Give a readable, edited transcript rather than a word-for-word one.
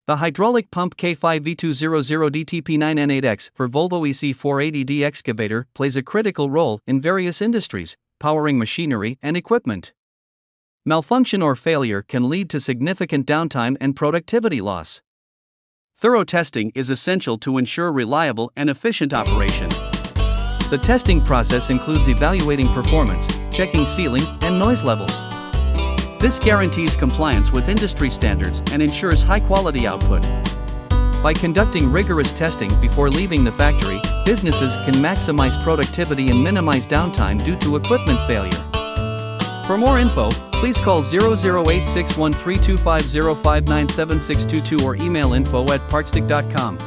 The hydraulic pump K5V200DTP9N8X for Volvo EC480D excavator plays a critical role in various industries, powering machinery and equipment. Malfunction or failure can lead to significant downtime and productivity loss. Thorough testing is essential to ensure reliable and efficient operation. The testing process includes evaluating performance, checking sealing, and noise levels. This guarantees compliance with industry standards and ensures high-quality output. By conducting rigorous testing before leaving the factory, businesses can maximize productivity and minimize downtime due to equipment failure. For more info, please call 008-613-250-597-622 or email info@partstick.com.